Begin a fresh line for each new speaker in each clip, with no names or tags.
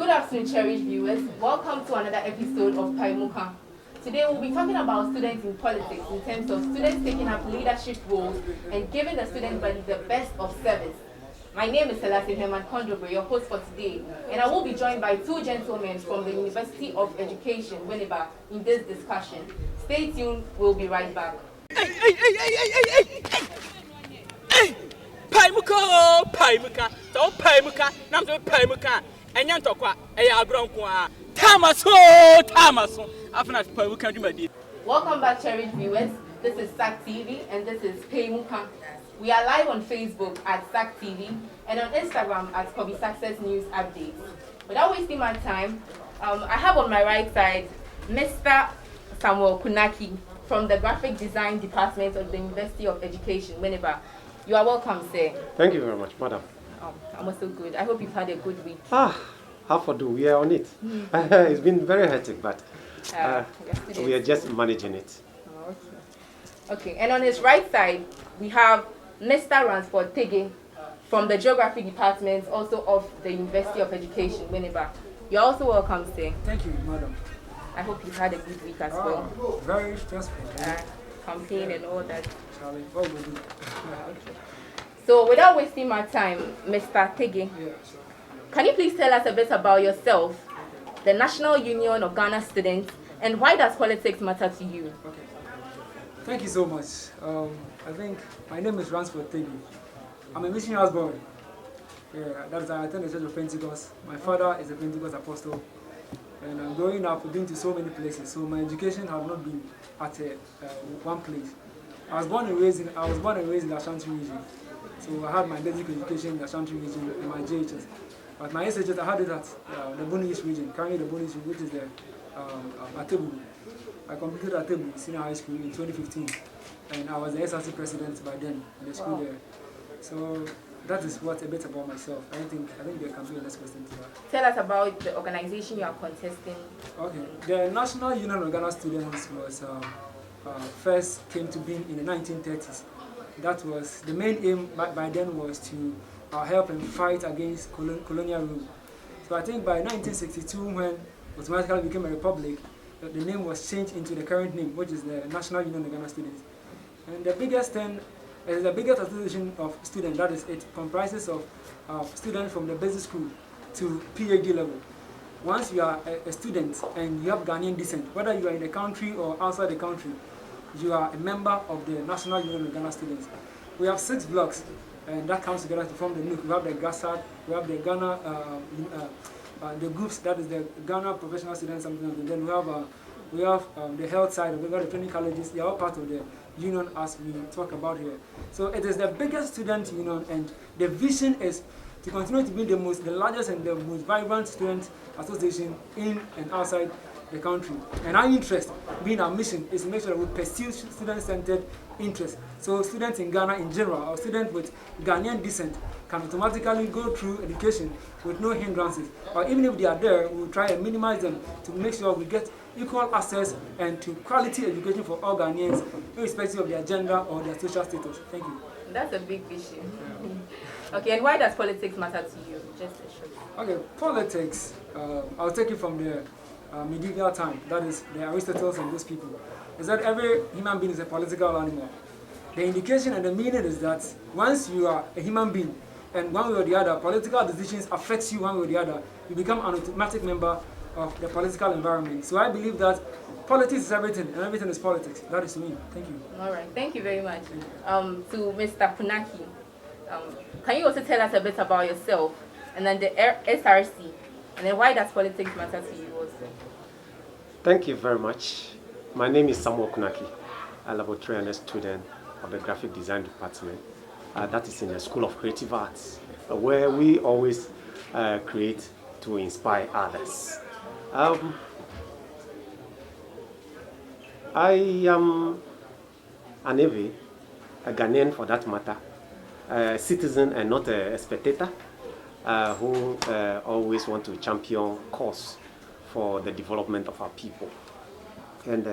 Good afternoon, cherished viewers. Welcome to another episode of Paimuka. Today we'll be talking about students in politics in terms of students taking up leadership roles and giving the student body the best of service. My name is Selassie Herman Kondrobo, your host for today, and I will be joined by two gentlemen from the University of Education, Winneba, in this discussion. Stay tuned, we'll be right back.
Hey! Paimuka, don't Paimuka, not to Paimuka, and Yantokwa, a Agronqua, Tamaso, after Paimuka, you did.
Welcome back, cherished viewers. This is SAC TV and this is Paimuka. We are live on Facebook at SAC TV and on Instagram at Kobe Success News Updates. Without wasting my time, I have on my right side Mr. Samuel Kunaki from the Graphic Design Department of the University of Education, Winneba. You are welcome, sir.
Thank you very much, madam.
I'm also good. I hope you've had a good week.
How for do? We are on it. It's been very hectic, but we are just managing it.
Okay, and on his right side, we have Mr. Ransford Tege from the Geography Department, also of the University of Education, Winneba. You're also welcome, sir.
Thank you, madam.
I hope you've had a good week as well.
Very stressful.
Campaign and all that.
Charlie, what will we do?
So, without wasting my time, Mr. Tege, can you please tell us a bit about yourself, the National Union of Ghana Students, and why does politics matter to you?
Okay. Thank you so much. I think my name is Ransford Tege. I'm a missionary boy. That is, I attend the Church of Pentecost. My father is a Pentecost apostle. And growing up, we've been to so many places. So my education has not been at one place. I was born and raised in the Ashanti region. So I had my basic education in the Ashanti region in my JHS. But my SHS, I had it at the Bonnish region, currently the Bonnish region, which is the Atebu. I completed Atebu Senior High School in 2015. And I was the SRC president by then in the school there. So that is what a bit about myself. I think there can be a next question to that.
Tell us about the organization you are contesting.
Okay, the National Union of Ghana Students was first came to being in the 1930s. That was the main aim by then was to help and fight against colonial rule. So I think by 1962, when automatically became a republic, the name was changed into the current name, which is the National Union of Ghana Students. And the biggest association of students, that is, it comprises of students from the basic school to PhD level. Once you are a student and you have Ghanaian descent, whether you are in the country or outside the country, you are a member of the National Union of Ghana Students. We have 6 blocks, and that comes together to form the NUC. We have the GASAD, we have the Ghana, the groups, that is the Ghana Professional Students, and then we have the health side, we have the training colleges. They are all part of the union as we talk about here. So it is the biggest student union, and the vision is to continue to be the largest and the most vibrant student association in and outside the country. And our interest, being our mission, is to make sure that we pursue student-centered interests. So students in Ghana in general, or students with Ghanaian descent, can automatically go through education with no hindrances. Or even if they are there, we'll try and minimize them to make sure we get equal access and to quality education for all Ghanaians, irrespective of their gender or their social status. Thank you.
That's a big issue. Okay, and why does politics matter to you? Just a short.
Okay, politics, I'll take it from the medieval time, that is the Aristotles and those people, is that every human being is a political animal. The indication and the meaning is that once you are a human being and one way or the other, political decisions affect you one way or the other, you become an automatic member of the political environment. So I believe that politics is everything and everything is politics. That is me. Thank you.
All right, thank you very much. To Mr. Kunaki, can you also tell us a bit about yourself and then the SRC? And then why does politics matter to you also?
Thank you very much. My name is Samuel Kunaki, a level 300 student of the Graphic Design Department. That is in the School of Creative Arts, where we always create to inspire others. I am an Ewe, a Ghanaian for that matter, a citizen and not a spectator, who always want to champion cause for the development of our people. And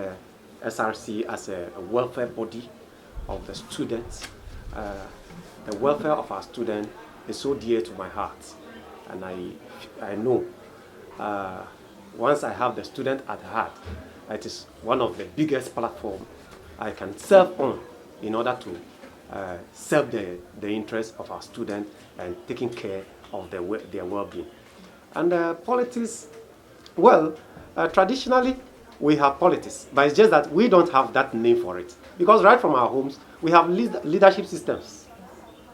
SRC as a welfare body of the students, the welfare of our students is so dear to my heart, and I know once I have the student at heart, it is one of the biggest platforms I can serve on in order to serve the interests of our students and taking care of their well-being. And politics, well, traditionally we have politics, but it's just that we don't have that name for it. Because right from our homes, we have leadership systems.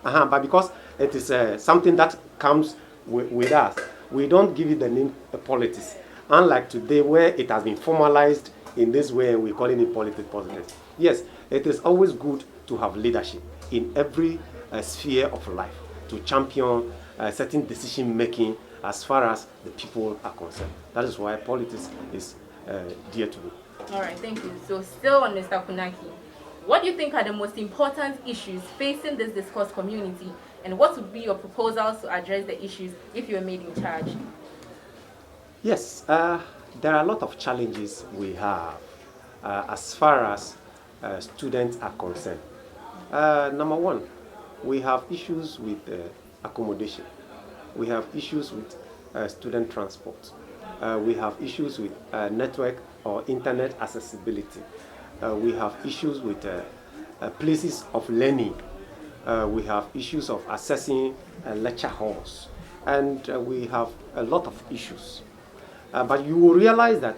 But because it is something that comes with us, we don't give it the name politics. Unlike today, where it has been formalized in this way, and we're calling it politics. Yes, it is always good to have leadership in every sphere of life to champion certain decision making as far as the people are concerned. That is why politics is dear to me.
All right, thank you. So still on Mr. Kunaki, what do you think are the most important issues facing this discourse community, and what would be your proposals to address the issues if you were made in charge?
Yes, there are a lot of challenges we have as far as students are concerned. Number one, we have issues with accommodation. We have issues with student transport. We have issues with network or internet accessibility. We have issues with places of learning. We have issues of accessing lecture halls. And we have a lot of issues. But you will realize that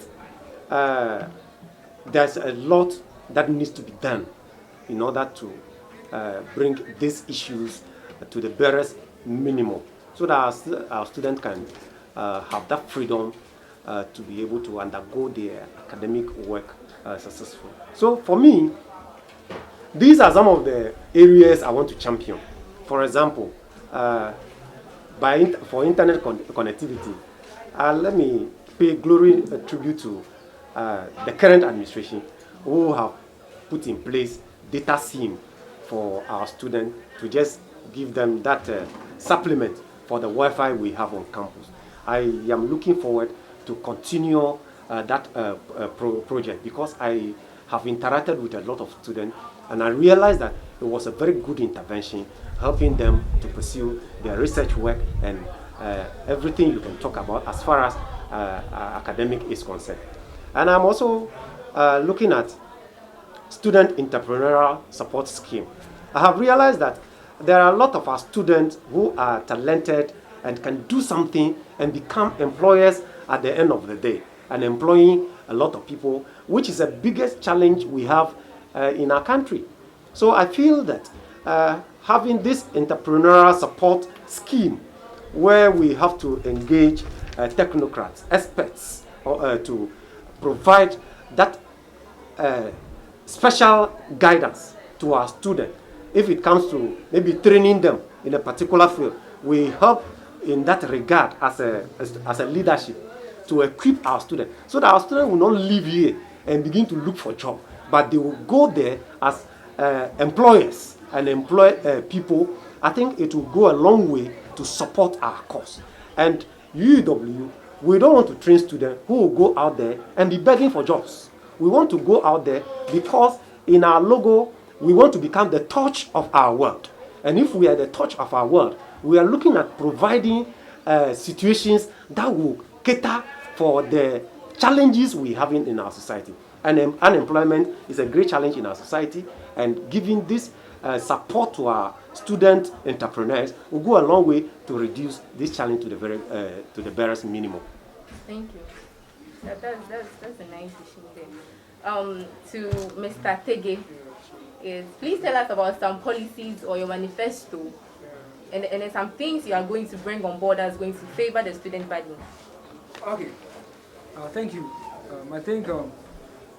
there's a lot that needs to be done in order to bring these issues to the barest minimum, so that our students can have that freedom to be able to undergo their academic work successfully. So for me, these are some of the areas I want to champion. For example, for internet connectivity, let me pay glory tribute to the current administration who have put in place data SIM for our students to just give them that supplement for the Wi-Fi we have on campus. I am looking forward to continue that project because I have interacted with a lot of students and I realized that it was a very good intervention helping them to pursue their research work and everything you can talk about as far as academic is concerned. And I'm also looking at student entrepreneurial support scheme. I have realized that there are a lot of our students who are talented and can do something and become employers at the end of the day and employing a lot of people, which is the biggest challenge we have in our country. So I feel that having this entrepreneurial support scheme where we have to engage technocrats, experts, to provide that special guidance to our students. If it comes to maybe training them in a particular field, we help in that regard as a leadership to equip our students so that our students will not leave here and begin to look for a job, but they will go there as employers and employ people. I think it will go a long way to support our cause. And UEW, we don't want to train students who will go out there and be begging for jobs. We want to go out there because in our logo, we want to become the touch of our world. And if we are the touch of our world, we are looking at providing situations that will cater for the challenges we have in our society. And unemployment is a great challenge in our society, and giving this support to our student entrepreneurs will go a long way to reduce this challenge to the barest minimum.
Thank you. That's a nice issue there. To Mr. Tege, please tell us about some policies or your manifesto and then some things you are going to bring on board that's going to favor the student body.
Okay. Thank you. I think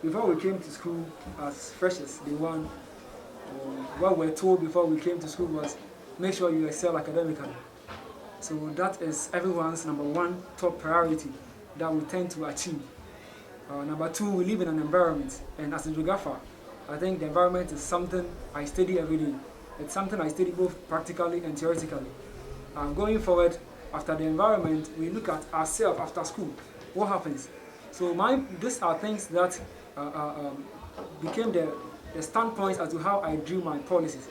before we came to school as freshers, day one, what we're told before we came to school was make sure you excel academically. So that is everyone's number one top priority that we tend to achieve. Number two, we live in an environment, and as a geographer, I think the environment is something I study every day. It's something I study both practically and theoretically. Going forward, after the environment, we look at ourselves after school. What happens? So these are things that became the standpoints as to how I drew my policies.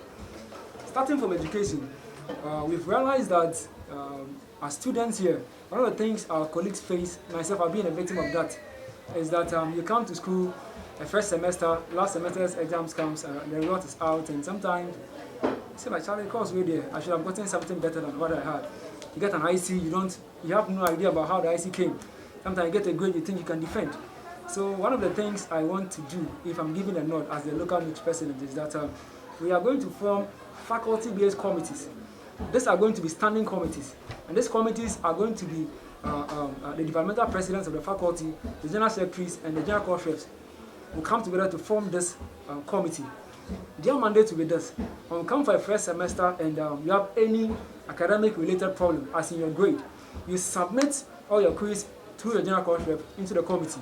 Starting from education, we've realized that as students here, One of the things our colleagues face, myself, I've been a victim of that, is that you come to school, the first semester, last semester's exams comes, the result is out, and sometimes you say, my child, course way there, I should have gotten something better than what I had. You get an IC, you have no idea about how the IC came. Sometimes you get a grade you think you can defend. So one of the things I want to do, if I'm given a nod as the local meet president, is that we are going to form faculty-based committees. These are going to be standing committees, and these committees are going to be the departmental presidents of the faculty, the general secretaries, and the general course reps will come together to form this committee. Their mandate will be this: when we come for a first semester and you have any academic-related problem, as in your grade, you submit all your queries through the general course rep into the committee.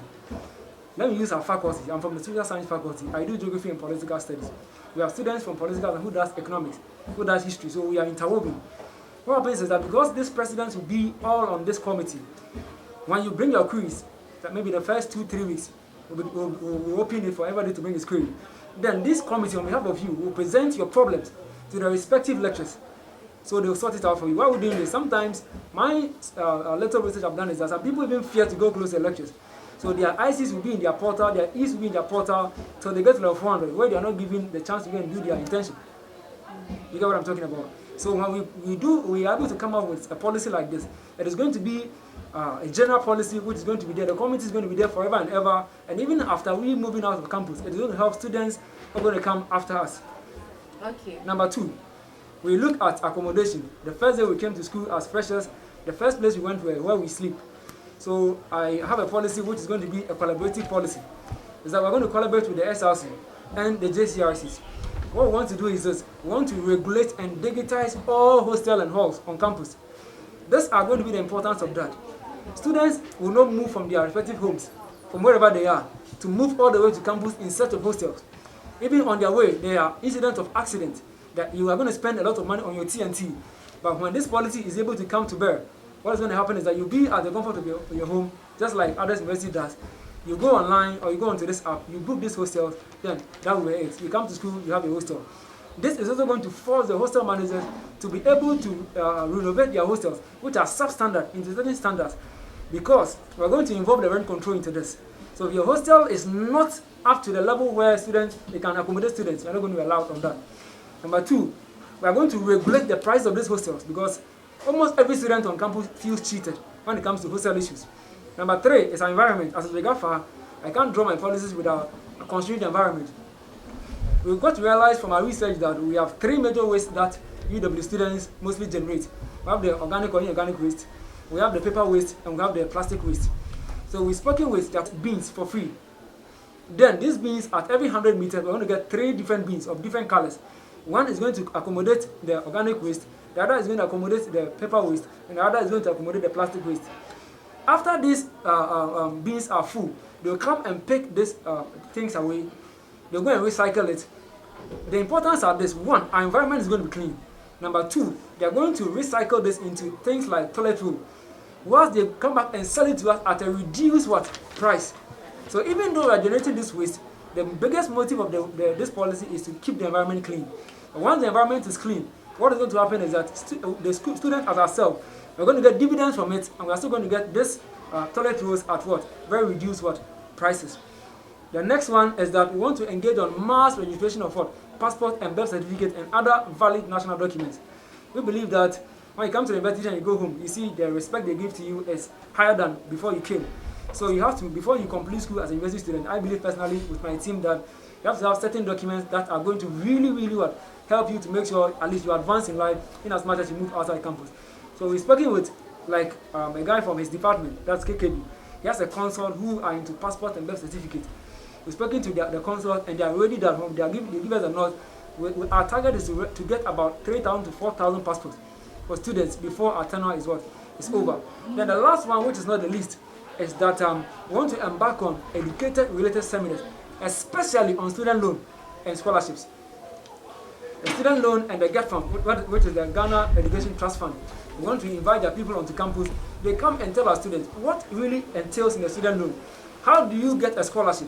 Let me use our faculty. I'm from the social science faculty. I do geography and political studies. We have students from political and who does economics, who does history, so we are interwoven. What happens is that because these presidents will be all on this committee, when you bring your queries, that maybe the first 2-3 weeks, we'll open it for everybody to bring his query. Then this committee, on behalf of you, will present your problems to the respective lecturers. So they'll sort it out for you. Why are we doing this? Sometimes, my little research I've done is that some people even fear to go close their lectures. So their ICs will be in their portal, their E's will be in their portal, till they get to level 400, where they are not given the chance to go and do their intention. You get what I'm talking about? So when we are able to come up with a policy like this, it is going to be a general policy which is going to be there. The committee is going to be there forever and ever. And even after we moving out of campus, it is going to help students who are going to come after us.
Okay.
Number 2, we look at accommodation. The first day we came to school as freshers, the first place we went to where we sleep. So I have a policy which is going to be a collaborative policy. Is that we're going to collaborate with the SRC and the JCRCs. What we want to do is this: we want to regulate and digitize all hostel and halls on campus. These are going to be the importance of that. Students will not move from their respective homes, from wherever they are, to move all the way to campus in search of hostels. Even on their way, there are incidents of accident that you are going to spend a lot of money on your T&T. But when this policy is able to come to bear, what is going to happen is that you'll be at the comfort of your home, just like others university does. You go online or you go onto this app, you book this hostel, then that will be it. You come to school, you have a hostel. This is also going to force the hostel managers to be able to renovate their hostels, which are substandard into certain standards, because we're going to involve the rent control into this. So if your hostel is not up to the level where they can accommodate students, you're not going to be allowed on that. Number 2, we are going to regulate the price of these hostels, because almost every student on campus feels cheated when it comes to hostel issues. Number 3 is our environment. As a geographer, I can't draw my policies without considering the environment. We've got to realize from our research that we have 3 major wastes that UW students mostly generate. We have the organic or inorganic waste, we have the paper waste, and we have the plastic waste. So we're spoken with that bins for free. Then these bins, at every 100 meters, we're going to get 3 different bins of different colors. One is going to accommodate the organic waste, the other is going to accommodate the paper waste, and the other is going to accommodate the plastic waste. After these bins are full, they'll come and pick these things away. They'll go and recycle it. The importance of this: 1, our environment is going to be clean. Number 2, they're going to recycle this into things like toilet roll. Once they come back and sell it to us at a reduced price. So even though we are generating this waste, the biggest motive of this policy is to keep the environment clean. And once the environment is clean, what is going to happen is that the students as ourselves, we're going to get dividends from it, and we're still going to get this toilet rolls at very reduced prices. The next one is that we want to engage on mass registration of passport and birth certificate and other valid national documents. We believe that when you come to the university and you go home, you see the respect they give to you is higher than before you came. So you have to, before you complete school as a university student, I believe personally with my team that you have to have certain documents that are going to really help you to make sure at least you advance in life in as much as you move outside campus. So we're speaking with a guy from his department, that's KKB. He has a consult who are into passport and birth certificate. We're speaking to the consult, and they are ready that home. They give us a note. Our target is to get about 3,000 to 4,000 passports for students before our tenure is over. Then the last one, which is not the least, is that we want to embark on educator-related seminars, especially on student loan and scholarships. The student loan and the GET Fund, which is the Ghana Education Trust Fund. We want to invite their people onto campus. They come and tell our students what really entails in the student loan. How do you get a scholarship?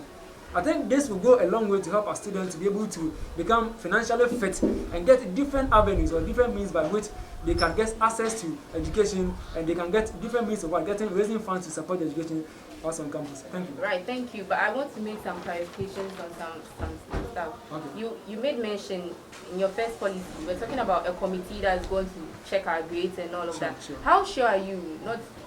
I think this will go a long way to help our students to be able to become financially fit and get different avenues or different means by which they can get access to education, and they can get different means of raising funds to support education also on campus. Thank you.
Right, thank you. But I want to make some clarifications on some stuff.
Okay.
You made mention in your first policy, you were talking about a committee that's going to check our grades and all of that.
Sure.
How sure are you,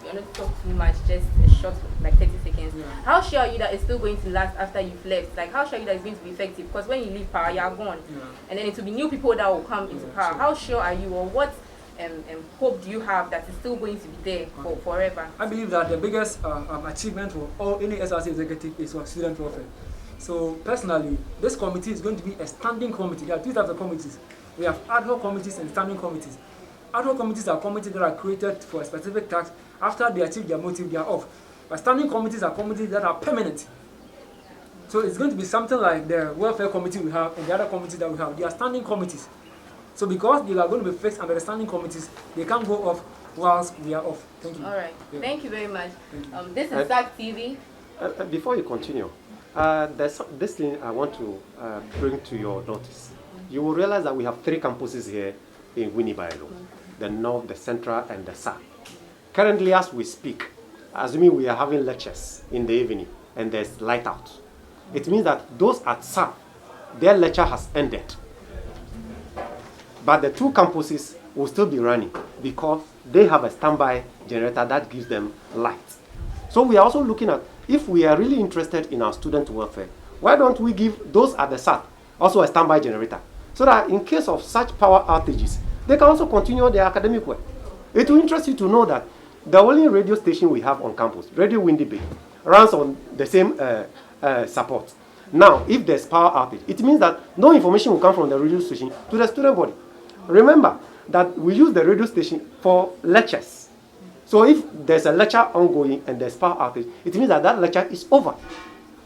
you're not talk too much, just a short, like 30 seconds.
Yeah.
How sure are you that it's still going to last after you've left? Like, how sure are you that it's going to be effective? Because when you leave power, you're gone.
Yeah.
And then it will be new people that will come into power.
Sure.
How sure are you, or what hope do you have that it's still going to be there for forever?
I believe that the biggest achievement for any SRC executive is for student welfare. So personally, this committee is going to be a standing committee. There are two types of committees. We have ad hoc committees and standing committees. Ad hoc committees are committees that are created for a specific task. After they achieve their motive, they are off. But standing committees are committees that are permanent. So it's going to be something like the welfare committee we have and the other committees that we have. They are standing committees. So because they are going to be fixed under the standing committees, they can't go off whilst we are off. Thank you.
All right.
Yeah.
Thank you very much. This is SAC TV.
Before you continue, there's this thing I want to bring to your notice. You will realize that we have 3 campuses here in Winnipeg, the North, the Central, and the South. Currently, as we speak, assuming we are having lectures in the evening and there's light out, it means that those at South, their lecture has ended. But the 2 campuses will still be running because they have a standby generator that gives them light. So we are also looking at, if we are really interested in our student welfare, why don't we give those at the South also a standby generator, so that in case of such power outages, they can also continue their academic work. It will interest you to know that the only radio station we have on campus, Radio Windy Bay, runs on the same support. Now, if there's power outage, it means that no information will come from the radio station to the student body. Remember that we use the radio station for lectures. So if there's a lecture ongoing and there's power outage, it means that that lecture is over.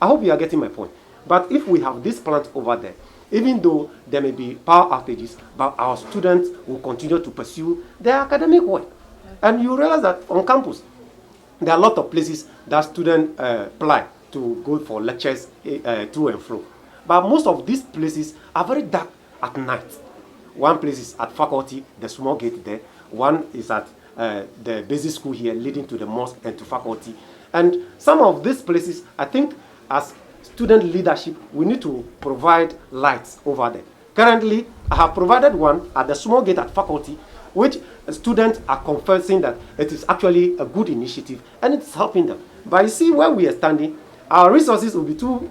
I hope you are getting my point. But if we have this plant over there, even though there may be power outages, but our students will continue to pursue their academic work. And you realize that on campus, there are a lot of places that students apply to go for lectures to and fro. But most of these places are very dark at night. One place is at faculty, the small gate there. One is at the basic school here, leading to the mosque and to faculty. And some of these places, I think, as student leadership, we need to provide lights over there. Currently, I have provided one at the small gate at faculty, which students are confessing that it is actually a good initiative and it's helping them. But you see, where we are standing, our resources will be too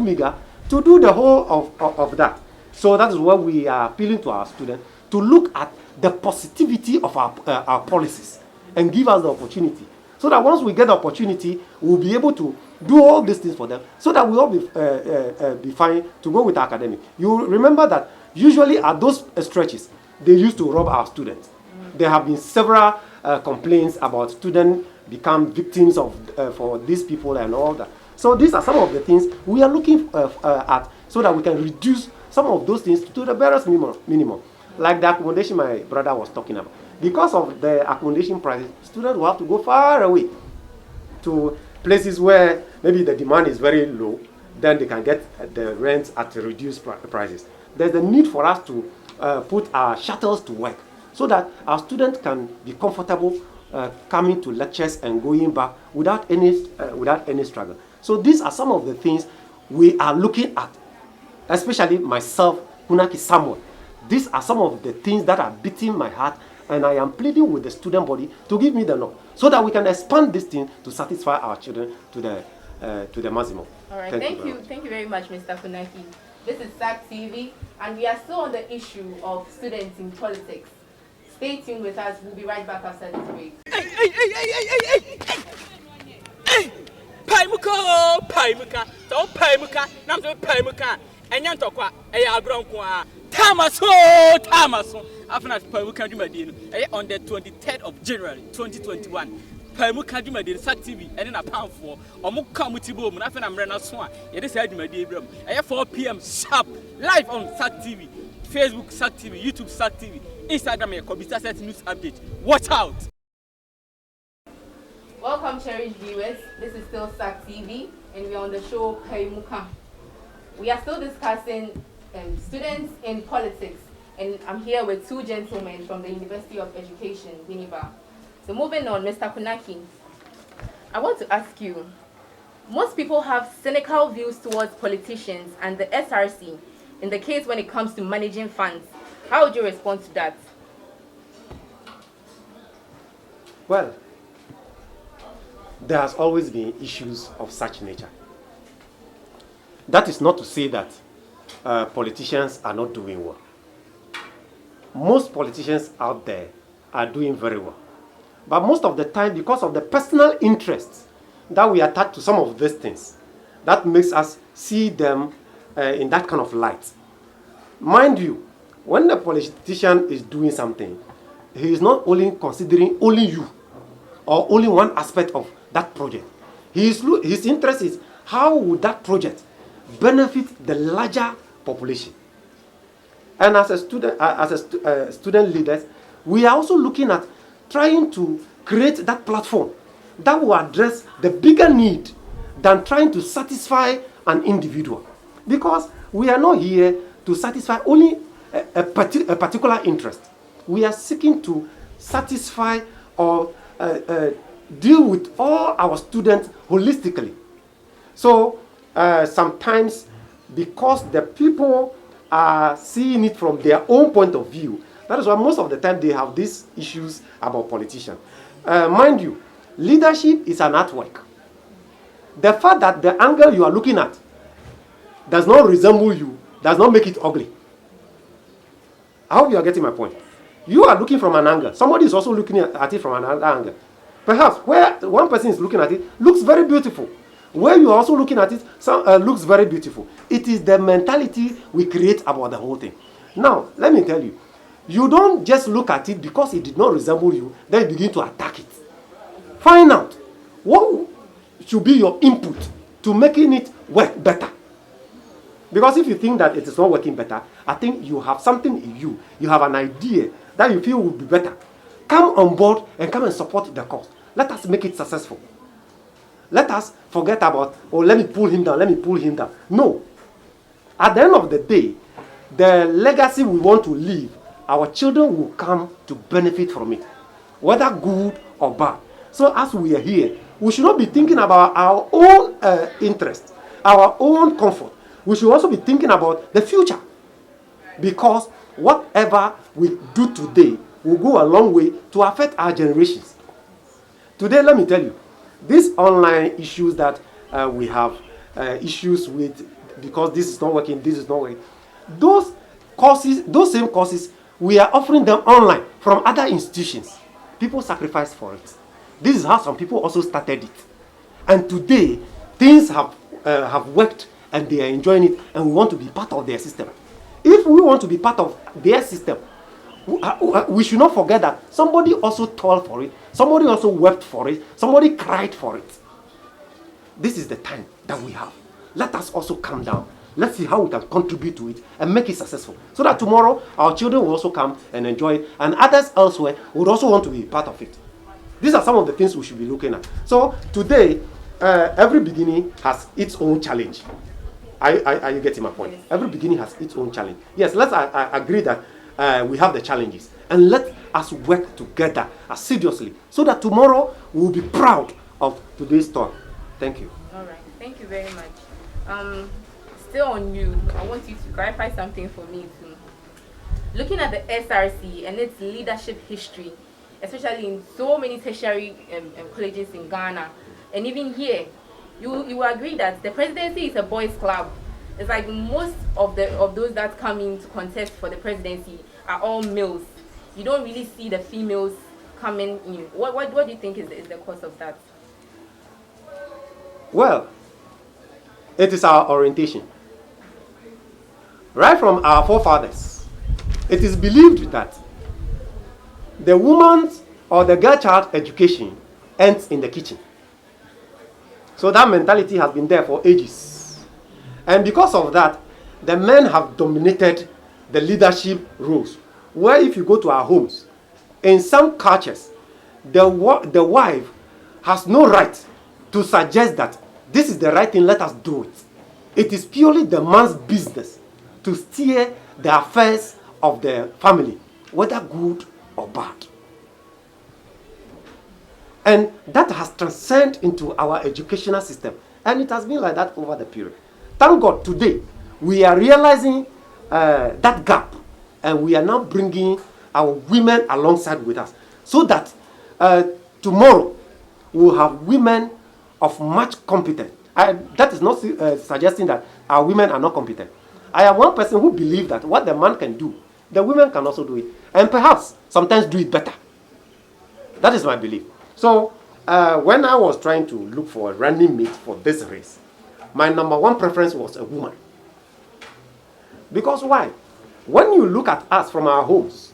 meager to do the whole of that. So that is why we are appealing to our students to look at the positivity of our policies and give us the opportunity. So that once we get the opportunity, we'll be able to do all these things for them so that we'll all be fine to go with academic. You remember that usually at those stretches, they used to rob our students. There have been several complaints about students become victims of for these people and all that. So these are some of the things we are looking at so that we can reduce some of those things to the barest minimum. Like the accommodation my brother was talking about. Because of the accommodation prices, students will have to go far away to places where maybe the demand is very low, then they can get the rents at reduced prices. There's a need for us to put our shuttles to work so that our students can be comfortable coming to lectures and going back without any struggle. So these are some of the things we are looking at, especially myself, Kunaki Samuel. These are some of the things that are beating my heart, and I am pleading with the student body to give me the nod so that we can expand this thing to satisfy our children to the maximum.
All right, thank you very much, Mr. Kunaki. This is SAC TV, and we are still on the issue of students in politics. Stay tuned with us. We'll be right back after this break.
Hey! Paimuka, don't Paimuka, Namso Paimuka, and Yantokwa, Agronqua, Tamaso. After Paimuka Jumadin, on the 23rd of January 2021. Paimuka Jumadin, SAC TV, and in a pound for Omukamutibo, Munafan and Rena Swan, it is Edmund at 4 p.m. sharp, live on SAC TV, Facebook SAC TV, YouTube SAC TV, Instagram, Computer Set News Update. Watch out!
Welcome, cherished viewers. This is still SAC TV, and we are on the show Paimuka. We are still discussing students in politics, and I'm here with two gentlemen from the University of Education, Winneba. So moving on, Mr. Kunaki, I want to ask you, most people have cynical views towards politicians and the SRC in the case when it comes to managing funds. How would you respond to that?
Well, there has always been issues of such nature. That is not to say that politicians are not doing well. Most politicians out there are doing very well. But most of the time, because of the personal interests that we attach to some of these things, that makes us see them in that kind of light. Mind you, when the politician is doing something, he is not only considering only you or only one aspect of that project. His interest is how would that project benefit the larger population. And as a student leaders, we are also looking at trying to create that platform that will address the bigger need than trying to satisfy an individual. Because we are not here to satisfy only a particular interest. We are seeking to satisfy or deal with all our students holistically. So sometimes, because the people are seeing it from their own point of view, that is why most of the time they have these issues about politicians. Mind you, leadership is an artwork. The fact that the angle you are looking at does not resemble you does not make it ugly. I hope you are getting my point. You are looking from an angle. Somebody is also looking at it from another angle. Perhaps where one person is looking at it looks very beautiful. Where you are also looking at it looks very beautiful. It is the mentality we create about the whole thing. Now, let me tell you, you don't just look at it because it did not resemble you, then you begin to attack it. Find out what should be your input to making it work better. Because if you think that it is not working better, I think you have something in you. You have an idea that you feel would be better. Come on board and come and support the cause. Let us make it successful. Let us forget about, oh, let me pull him down. No. At the end of the day, the legacy we want to leave, our children will come to benefit from it, whether good or bad. So as we are here, we should not be thinking about our own interest, our own comfort. We should also be thinking about the future. Because whatever we do today will go a long way to affect our generations. Today, let me tell you, these online issues that we have issues with, because this is not working, those same courses, we are offering them online from other institutions. People sacrifice for it. This is how some people also started it. And today, things have worked and they are enjoying it, and we want to be part of their system. If we want to be part of their system, we should not forget that somebody also toiled for it, somebody also wept for it, somebody cried for it. This is the time that we have. Let us also calm down. Let's see how we can contribute to it and make it successful. So that tomorrow our children will also come and enjoy it, and others elsewhere would also want to be part of it. These are some of the things we should be looking at. So today, every beginning has its own challenge. Are you getting my point? Every beginning has its own challenge. Yes, let's agree that we have the challenges. And let us work together assiduously so that tomorrow we will be proud of today's talk. Thank you.
All right. Thank you very much. Still on you, I want you to clarify something for me too. Looking at the SRC and its leadership history, especially in so many tertiary colleges in Ghana, and even here, you agree that the presidency is a boys' club. It's like most of those that come in to contest for the presidency are all males. You don't really see the females coming in. What do you think is the cause of that?
Well, it is our orientation. Right from our forefathers, it is believed that the woman's or the girl child education ends in the kitchen. So that mentality has been there for ages. And because of that, the men have dominated the leadership roles. Where if you go to our homes, in some cultures, the wife has no right to suggest that this is the right thing, let us do it. It is purely the man's business to steer the affairs of the family, whether good or bad. And that has transcended into our educational system. And it has been like that over the period. Thank God today we are realizing that gap, and we are now bringing our women alongside with us, so that tomorrow we will have women of much competence. That is not suggesting that our women are not competent. I am one person who believes that what the man can do, the women can also do it, and perhaps sometimes do it better. That is my belief. So when I was trying to look for a running mate for this race, my number one preference was a woman. Because why? When you look at us from our homes,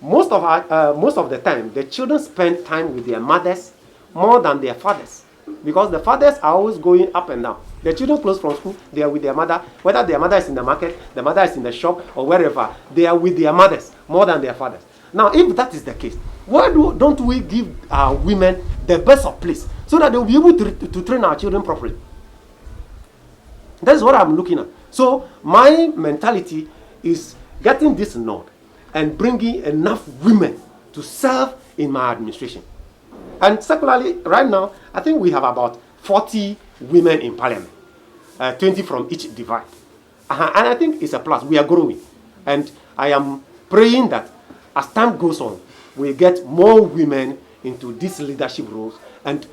most of the time, the children spend time with their mothers more than their fathers. Because the fathers are always going up and down. The children close from school, they are with their mother. Whether their mother is in the market, the mother is in the shop, or wherever, they are with their mothers more than their fathers. Now, if that is the case, why don't we give our women the best of place so that they will be able to train our children properly? That's what I'm looking at. So my mentality is getting this nod and bringing enough women to serve in my administration. And secularly, right now, I think we have about 40 women in parliament, 20 from each divide. And I think it's a plus. We are growing. And I am praying that as time goes on, we get more women into these leadership roles. And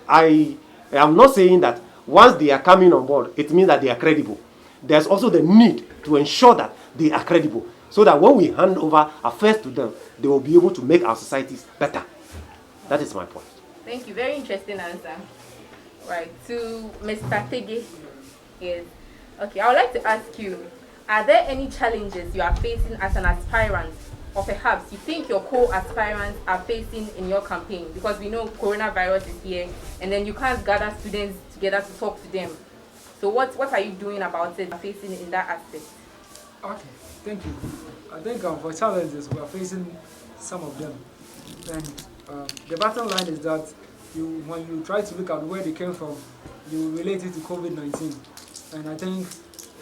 I am not saying that once they are coming on board, it means that they are credible. There's also the need to ensure that they are credible, so that when we hand over affairs to them, they will be able to make our societies better. That is my point.
Thank you. Very interesting answer. Right. To Mr. Tege, yes. Okay, I would like to ask you, are there any challenges you are facing as an aspirant, or perhaps you think your co-aspirants are facing in your campaign? Because we know coronavirus is here, and then you can't gather students together to talk to them. So what are you doing about it, facing in that aspect?
Okay, thank you. I think for challenges, we are facing some of them. And the bottom line is that when you try to look at where they came from, you relate it to COVID-19. And I think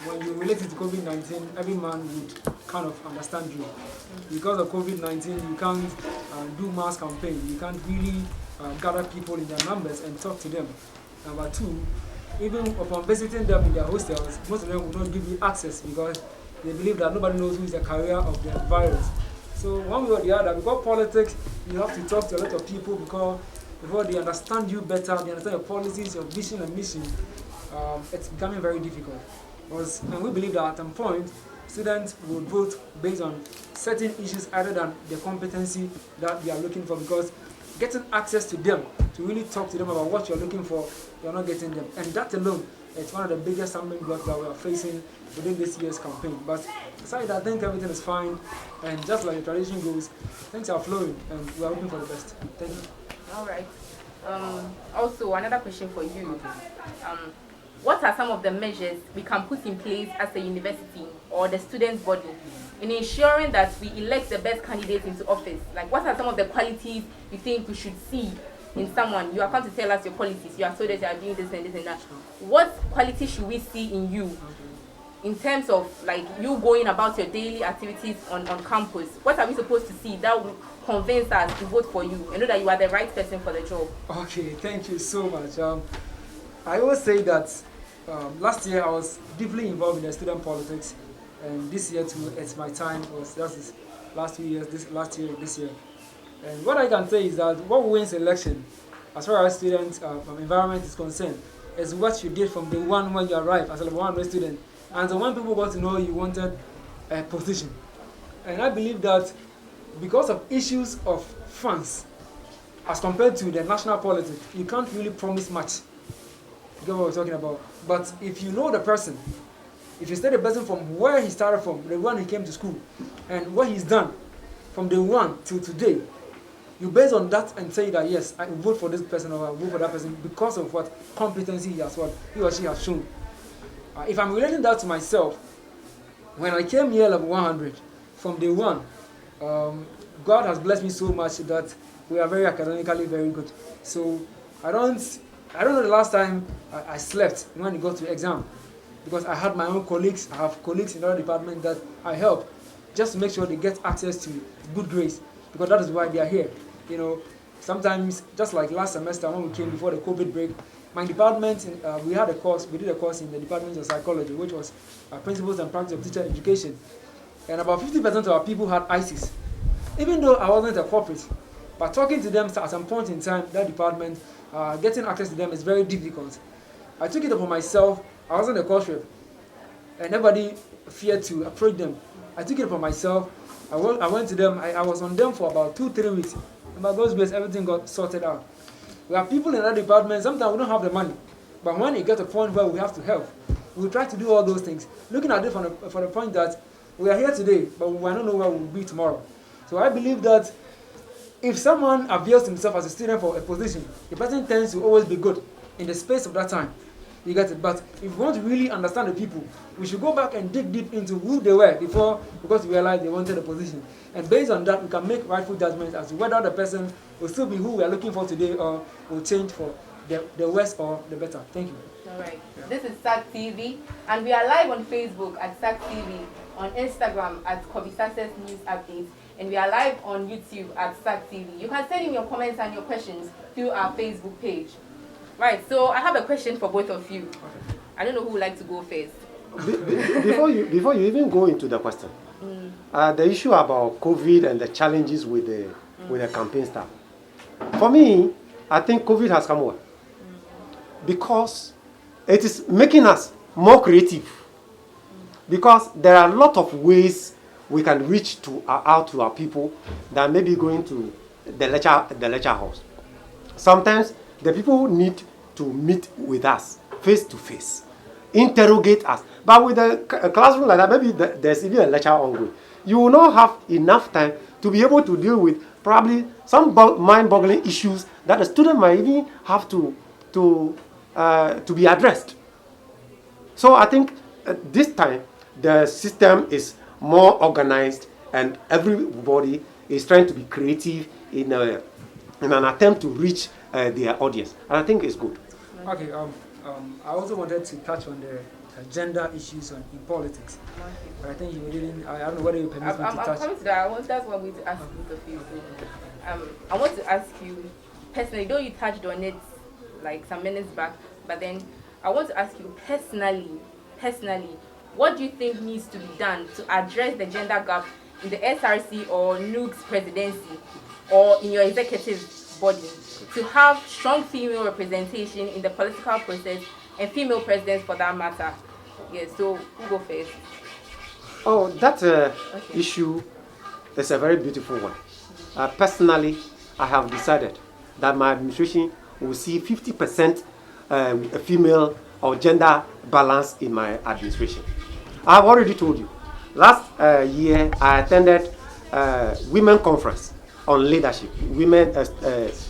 when you relate it to COVID-19, every man would kind of understand you. Because of COVID-19, you can't do mass campaign. You can't really gather people in their numbers and talk to them. Number two, even upon visiting them in their hostels, most of them will not give you access because they believe that nobody knows who is the carrier of the virus. So one way or the other, because politics, you have to talk to a lot of people before they understand you better, they understand your policies, your vision and mission. It's becoming very difficult. And we believe that at some point, students will vote based on certain issues other than the competency that they are looking for, because getting access to them, to really talk to them about what you're looking for, you're not getting them. And that alone, it's one of the biggest stumbling blocks that we are facing within this year's campaign. But besides that, I think everything is fine. And just like the tradition goes, things are flowing and we are hoping for the best. Thank you.
All right. Also, another question for you. What are some of the measures we can put in place as a university or the students' body in ensuring that we elect the best candidates into office? Like, what are some of the qualities you think we should see in someone? You are come to tell us your qualities. You are told that you are doing this and this and that. What qualities should we see in you in terms of like you going about your daily activities on campus? What are we supposed to see that will convince us to vote for you and know that you are the right person for the job?
Okay, thank you so much. I always say that last year I was deeply involved in the student politics, and this year too, it's my time. That's last 2 years, this year. And what I can say is that what wins election, as far as student environment is concerned, is what you did from day one when you arrived as a level 100 student. And so when people got to know you wanted a position. And I believe that because of issues of funds, as compared to the national politics, you can't really promise much. You get what we're talking about? But if you know the person, if you study the person from where he started from, the one he came to school, and what he's done from day one till today, you base on that and say that yes, I will vote for this person or I will vote for that person because of what competency he or she has shown. If I'm relating that to myself, when I came here level 100, from day one, God has blessed me so much that we are very academically very good. So I don't know the last time I slept when it got to exam, because I had my own colleagues. I have colleagues in other departments that I help just to make sure they get access to good grades, because that is why they are here. You know, sometimes, just like last semester when we came before the COVID break, my department, we did a course in the Department of Psychology, which was Principles and Practice of Teacher Education. And about 50% of our people had ISIS. Even though I wasn't a corporate, but talking to them at some point in time, that department, getting access to them is very difficult. I took it upon myself. I wasn't a course rep, and nobody feared to approach them. I took it upon myself. I went to them. I was on them for about 2-3 weeks. And by God's grace, everything got sorted out. We have people in that department, sometimes we don't have the money. But when it gets to a point where we have to help, we try to do all those things. Looking at it from the point that we are here today, but we don't know where we'll be tomorrow. So I believe that if someone avails himself as a student for a position, the person tends to always be good in the space of that time. You get it? But if we want to really understand the people, we should go back and dig deep into who they were before, because we realized they wanted a position. And based on that, we can make rightful judgments as to whether the person will still be who we are looking for today or will change for the worse or the better. Thank you.
All right. Yeah. This is SAC TV, and we are live on Facebook at SAC TV, on Instagram at Kobe Success News Updates, and we are live on YouTube at SAC TV. You can send in your comments and your questions through our Facebook page. Right, so I have a question for both of you. Okay. I don't know who would like to go first.
Before you even go into the question, the issue about COVID and the challenges with the campaign staff. For me, I think COVID has come over because it is making us more creative. Because there are a lot of ways we can reach out to our people than maybe going to the lecture halls. Sometimes the people need to meet with us face to face, interrogate us. But with a classroom like that, maybe there's even a lecture ongoing. You will not have enough time to be able to deal with probably some mind-boggling issues that the student might even have to be addressed. So I think this time the system is more organized and everybody is trying to be creative in an attempt to reach their audience, and I think it's good.
Okay. I also wanted to touch on the gender issues in politics, but I think you didn't. I don't know whether you permit me to touch.
I'm coming to that. That's what we to ask both of you. So, I want to ask you personally, though you touched on it like some minutes back, but then I want to ask you personally, what do you think needs to be done to address the gender gap in the SRC or NUG's presidency or in your executive body to have strong female representation in the political process and female presidents for that matter? Yes, so who go first?
Oh, that issue is a very beautiful one. Personally, I have decided that my administration will see 50% female or gender balance in my administration. I have already told you. Last year, I attended Women Conference on Leadership, Women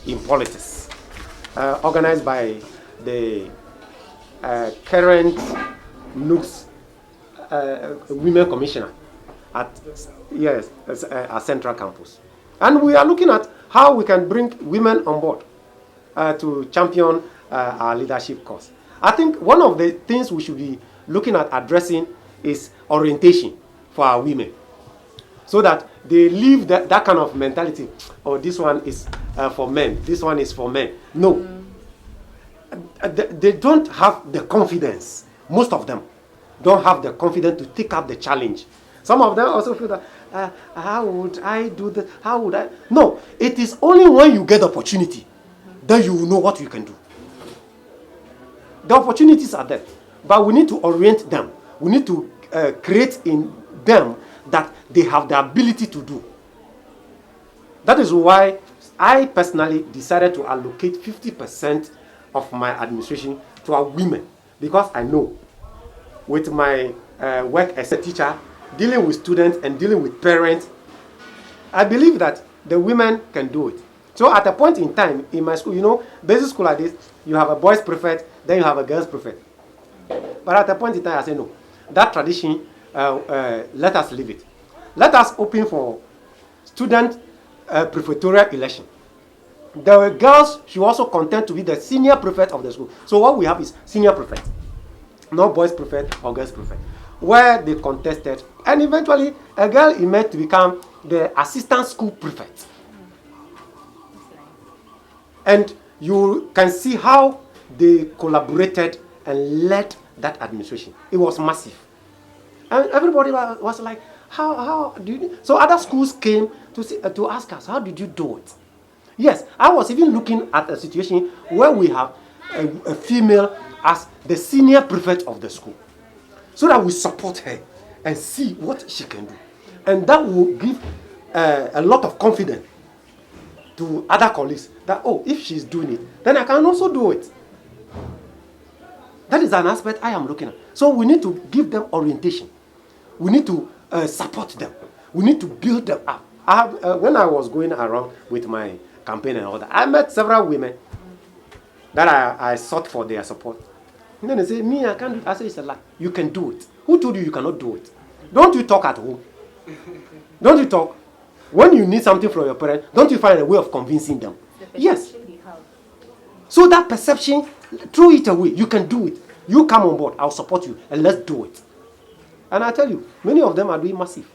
in Politics, organized by the current NUG's Women Commissioner at Central Campus. And we are looking at how we can bring women on board to champion our leadership cause. I think one of the things we should be looking at addressing is orientation for our women, so that they leave that kind of mentality. Oh, this one is for men, this one is for men. No. They don't have the confidence. Most of them don't have the confidence to take up the challenge. Some of them also feel that, how would I do that? How would I? No, it is only when you get the opportunity that you will know what you can do. The opportunities are there, but we need to orient them. We need to create in them that they have the ability to do. That is why I personally decided to allocate 50% of my administration to our women, because I know with my work as a teacher, dealing with students and dealing with parents, I believe that the women can do it. So at a point in time in my school, you know, basic school like this, you have a boys prefect, then you have a girls prefect. But at a point in time, I say no. That tradition, let us leave it. Let us open for student prefectorial election. The girls should also contend to be the senior prefect of the school. So what we have is senior prefect, not boys prefect or girls prefect, where they contested, and eventually a girl emerged to become the assistant school prefect. And you can see how they collaborated and led that administration. It was massive. And everybody was like, how do you... So other schools came to ask us, how did you do it? Yes, I was even looking at a situation where we have a female as the senior prefect of the school, so that we support her and see what she can do. And that will give a lot of confidence to other colleagues that, oh, if she's doing it, then I can also do it. That is an aspect I am looking at. So we need to give them orientation. We need to support them. We need to build them up. When I was going around with my campaign and all that, I met several women that I sought for their support. And then they say, me, I can't do it. I say, it's a lie. You can do it. Who told you cannot do it? Don't you talk at home? Don't you talk? When you need something from your parents, don't you find a way of convincing them? Yes. So that perception, throw it away. You can do it. You come on board. I'll support you. And let's do it. And I tell you, many of them are doing massive.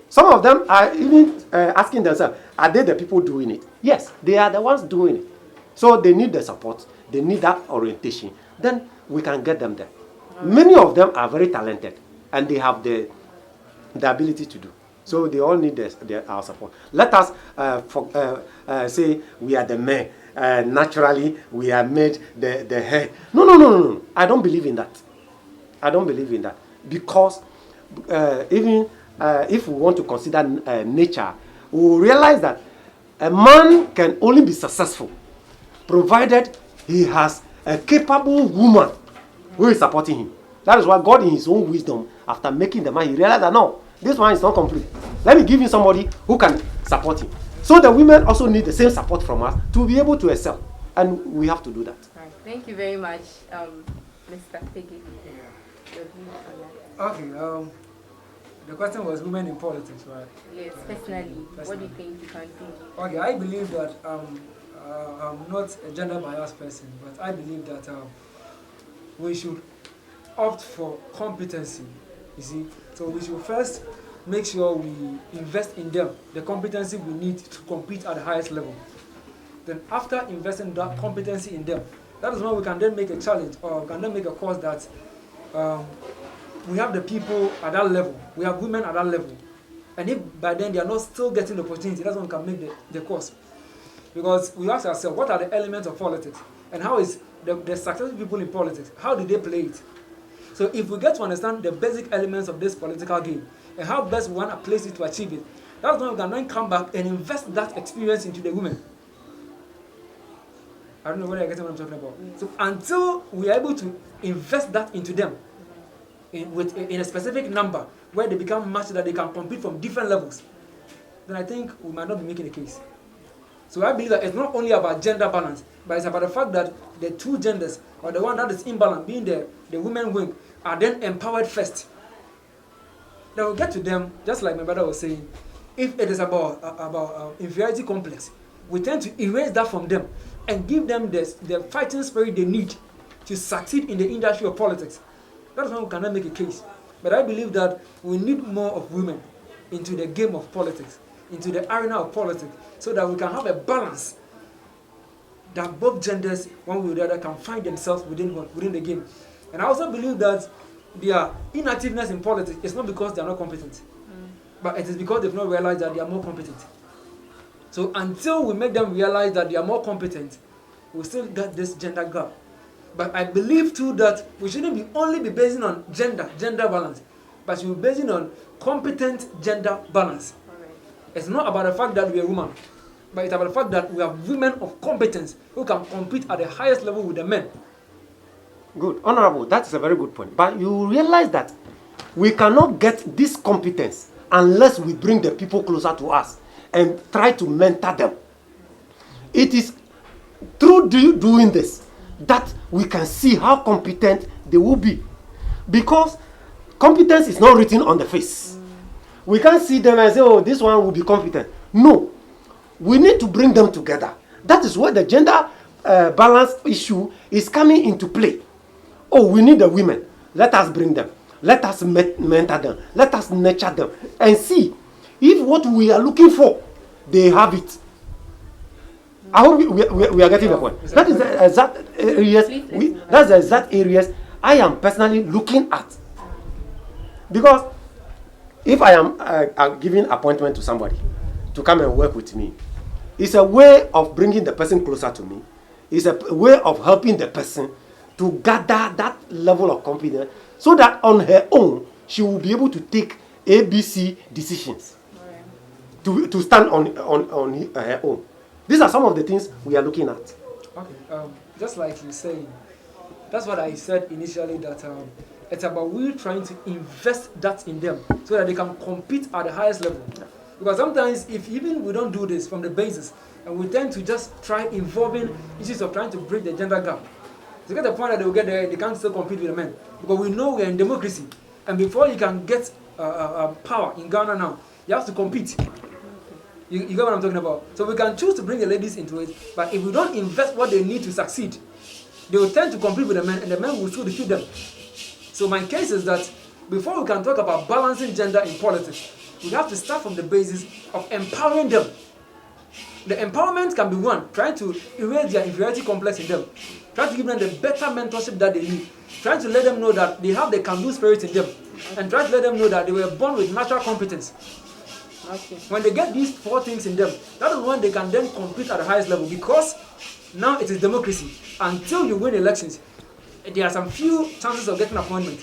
Some of them are even asking themselves, are they the people doing it? Yes, they are the ones doing it. So they need the support. They need that orientation. Then we can get them there. Many of them are very talented. And they have the ability to do. So they all need our support. Let us say we are the men. Naturally, we are made the head. No. I don't believe in that. I don't believe in that. Because even if we want to consider nature, we will realize that a man can only be successful provided he has a capable woman who is supporting him. That is why God, in his own wisdom, after making the man, he realized that no, this one is not complete. Let me give him somebody who can support him. So the women also need the same support from us to be able to excel. And we have to do that.
Right. Thank you very much, Mr. Peggy.
Okay, the question was women in politics, right?
Yes, personally, what do you think you can do?
Okay, I believe that I'm not a gender biased person, but I believe that we should opt for competency, you see. So we should first make sure we invest in them, the competency we need to compete at the highest level. Then after investing that competency in them, that is when we can then make a challenge, or we can then make a course that we have the people at that level, we have women at that level. And if by then they are not still getting the opportunity, that's when we can make the course. Because we ask ourselves, what are the elements of politics? And how is the successful people in politics, how do they play it? So if we get to understand the basic elements of this political game, and how best we want to place it to achieve it, that's when we can then come back and invest that experience into the women. I don't know whether I get what I'm talking about. So until we are able to invest that into them, in a specific number, where they become matched that they can compete from different levels, then I think we might not be making a case. So I believe that it's not only about gender balance, but it's about the fact that the two genders, or the one that is imbalanced, being the women wing, are then empowered first. Then we'll get to them, just like my brother was saying. If it is about inferiority complex, we tend to erase that from them and give them the fighting spirit they need to succeed in the industry of politics. That's why we cannot make a case. But I believe that we need more of women into the game of politics, into the arena of politics, so that we can have a balance that both genders, one way or the other, can find themselves within the game. And I also believe that their inactiveness in politics is not because they are not competent, but it is because they've not realized that they are more competent. So until we make them realize that they are more competent, we'll still get this gender gap. But I believe too that we shouldn't only be basing on gender balance, but we should be basing on competent gender balance.
Right.
It's not about the fact that we are women, but it's about the fact that we have women of competence who can compete at the highest level with the men.
Good. Honorable, that is a very good point. But you realize that we cannot get this competence unless we bring the people closer to us and try to mentor them. It is through doing this that we can see how competent they will be. Because competence is not written on the face. We can't see them and say, oh, this one will be competent. No. We need to bring them together That is where the gender balance issue is coming into play. Oh, we need the women. Let us bring them. Let us mentor them. Let us nurture them and see if what we are looking for, they have it. I hope we are getting the point. That is the exact areas. That's the exact areas I am personally looking at. Because if I am giving appointment to somebody to come and work with me, it's a way of bringing the person closer to me. It's a way of helping the person to gather that level of confidence so that on her own, she will be able to take ABC decisions to stand on her own. These are some of the things we are looking at.
Okay, just like you saying, that's what I said initially, that it's about we trying to invest that in them so that they can compete at the highest level. Because sometimes if even we don't do this from the basis, and we tend to just try involving issues of trying to break the gender gap, to get the point that they will get there, they can't still compete with the men. Because we know we're in democracy, and before you can get power in Ghana now, you have to compete. You get what I'm talking about? So we can choose to bring the ladies into it, but if we don't invest what they need to succeed, they will tend to compete with the men, and the men will still defeat them. So my case is that before we can talk about balancing gender in politics, we have to start from the basis of empowering them. The empowerment can be one, trying to erase their inferiority complex in them, trying to give them the better mentorship that they need, trying to let them know that they have the can-do spirit in them, and trying to let them know that they were born with natural competence. Okay. When they get these four things in them, that is when they can then compete at the highest level, because now it is democracy. Until you win elections, there are some few chances of getting appointment.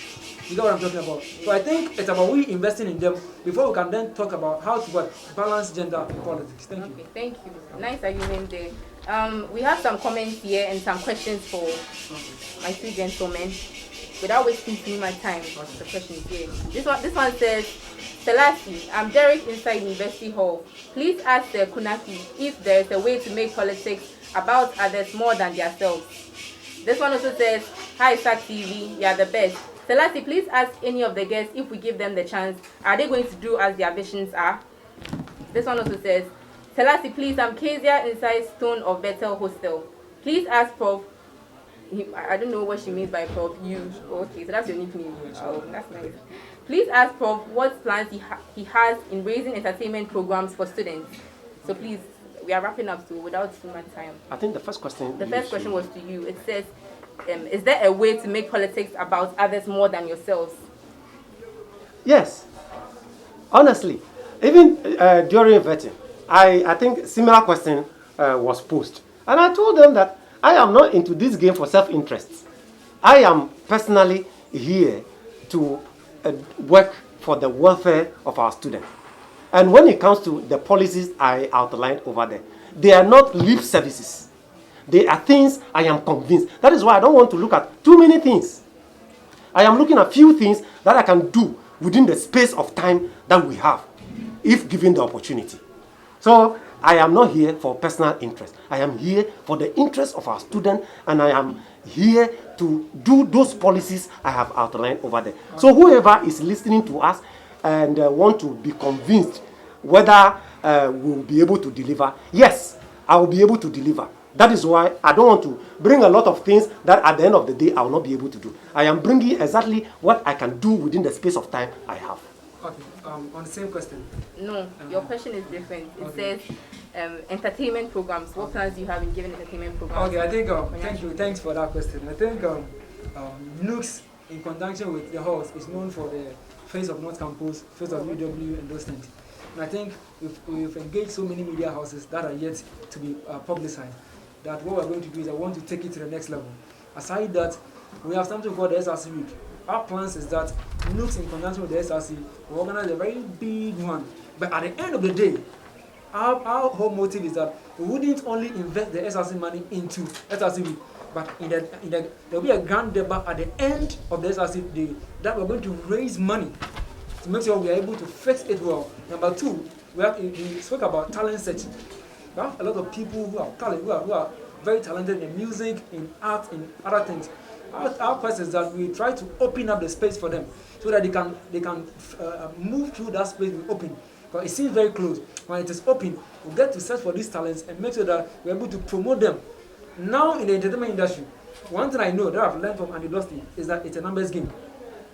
You get what I'm talking about? So I think it's about we investing in them before we can then talk about how to balance gender in politics. Thank you.
Okay, thank you. Nice argument there. We have some comments here and some questions for my two gentlemen. Without wasting too much time, the question is here. This one says, Selassie, I'm Derek inside University Hall. Please ask the Kunaki if there is a way to make politics about others more than themselves. This one also says, hi SAC TV, you are the best. Selassie, please ask any of the guests if we give them the chance, are they going to do as their visions are? This one also says, Selassie, please, I'm Kezia inside Stone of Bethel Hostel. Please ask Prof. I don't know what she means by Prof. You. Okay, so that's your nickname. Oh, that's nice. Please ask Prof. what plans he has in raising entertainment programs for students. So please, we are wrapping up, so without too much time.
I think the first question.
The first question was to you. It says, is there a way to make politics about others more than yourselves?
Yes. Honestly, even during vetting, I think similar question was posed. And I told them that I am not into this game for self-interest. I am personally here to work for the welfare of our students. And when it comes to the policies I outlined over there, they are not lip services. They are things I am convinced. That is why I don't want to look at too many things. I am looking at few things that I can do within the space of time that we have, if given the opportunity. So I am not here for personal interest. I am here for the interest of our students, and I am here to do those policies I have outlined over there. So whoever is listening to us and want to be convinced whether we will be able to deliver, yes, I will be able to deliver. That is why I don't want to bring a lot of things that at the end of the day I will not be able to do. I am bringing exactly what I can do within the space of time I have.
Okay, on the same question.
No, your question is different. It says entertainment programs. What plans do you have in giving entertainment programs?
Okay, I think, thank you, thanks for that question. I think Nooks, in conjunction with the halls, is known for the Face of North Campus, Face of UW, and those things. And I think we've engaged so many media houses that are yet to be publicized, that what we're going to do is I want to take it to the next level. Aside that, we have something called the SRC Week. Our plans is that Nooks, in conjunction with the SRC, will organize a very big one. But at the end of the day, our whole motive is that we wouldn't only invest the SRC money into SRC Week, but there will be a grand debate at the end of the SRC Day that we're going to raise money to make sure we are able to fix it well. Number two, we spoke about talent searching. We have a lot of people who have talent, who are very talented in music, in art, in other things. Our quest is that we try to open up the space for them so that they can move through that space we open But it seems very close. When it is open, we get to search for these talents and make sure that we're able to promote them. Now in the entertainment industry, one thing I know that I've learned from Andy Dusty is that it's a numbers game.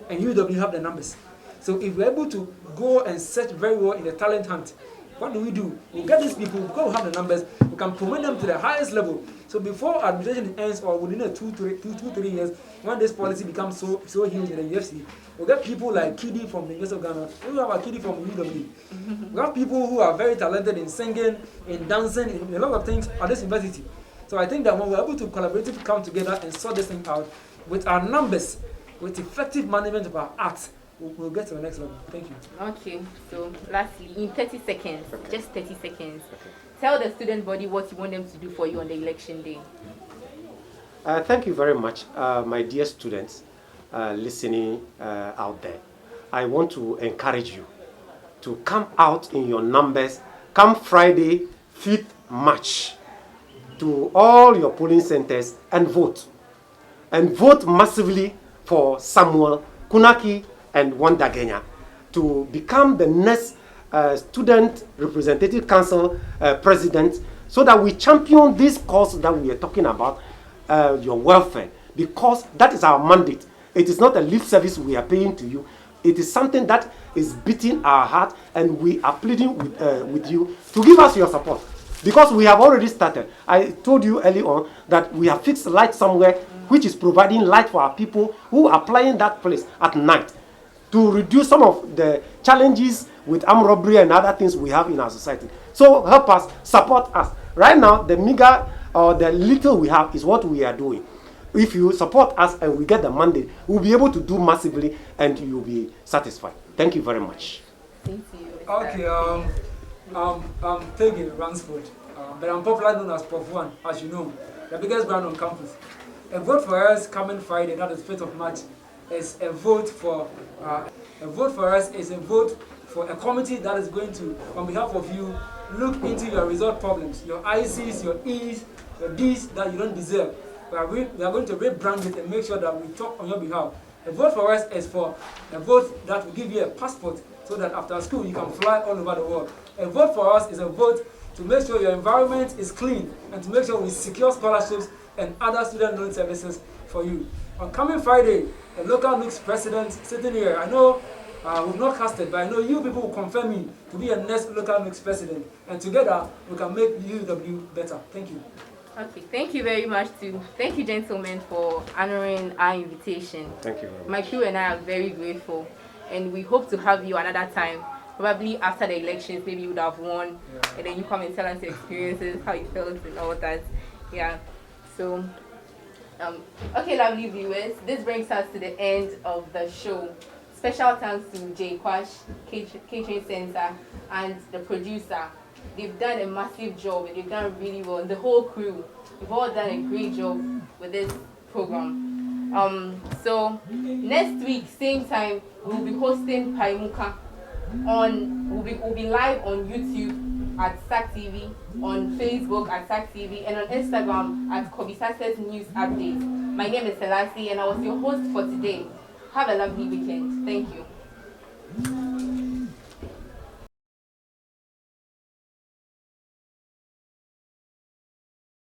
And UW have the numbers. So if we're able to go and search very well in the talent hunt, what do? We get these people, because we have the numbers, we can promote them to the highest level. So before administration ends or within 2-3 years, when this policy becomes so huge in the UFC, we get people like Kidi from the University of Ghana. We have a Kidi from UW. We have people who are very talented in singing, in dancing, in a lot of things at this university. So I think that when we're able to collaboratively come together and sort this thing out with our numbers, with effective management of our acts, we'll get to the next level. Thank you.
Okay, so lastly, in 30 seconds, just 30 seconds, tell the student body what you want them to do for you on the election day.
Thank you very much, my dear students listening out there. I want to encourage you to come out in your numbers. Come Friday, 5th March, to all your polling centers and vote. And vote massively for Samuel, Kunaki, and Wanda Genya to become the next Student Representative Council president, so that we champion this cause that we are talking about, your welfare, because that is our mandate. It is not a lip service we are paying to you. It is something that is beating our heart, and we are pleading with you to give us your support, because we have already started. I told you early on that we have fixed light somewhere, which is providing light for our people who are applying that place at night, to reduce some of the challenges with armed robbery and other things we have in our society. So help us, support us. Right now, the meager or the little we have is what we are doing. If you support us and we get the mandate, we'll be able to do massively and you'll be satisfied. Thank you very much.
Thank you.
Okay, Tegi Ransford, but I'm popularly known as Prof. One, as you know, the biggest brand on campus. A vote for us coming Friday, that is 5th of March, is a vote for a committee that is going to, on behalf of you, look into your result problems, your ICs, your E's, your D's that you don't deserve. We are going to rebrand it and make sure that we talk on your behalf. A vote for us is for a vote that will give you a passport so that after school you can fly all over the world. A vote for us is a vote to make sure your environment is clean and to make sure we secure scholarships and other student loan services for you. On coming Friday, the local NUC's president sitting here, I know we've not casted, but I know you people will confirm me to be a next local NUC's president. And together, we can make UW better. Thank you.
Okay, thank you very much thank you, gentlemen, for honoring our invitation.
Thank you very much.
My crew and I are very grateful, and we hope to have you another time, probably after the elections. Maybe you would have won, and then you come and tell us your experiences, how you felt and all that. Yeah, so okay, lovely viewers, this brings us to the end of the show. Special thanks to Jay Quash, Catering Center, and the producer. They've done a massive job and they've done really well. The whole crew, we've all done a great job with this program. So next week, same time, we'll be hosting Paimuka we'll be live on YouTube at SAC TV, on Facebook at SAC TV, and on Instagram at Kobisases News Updates. My name is Selassie and I was your host for today. Have a lovely weekend. Thank you.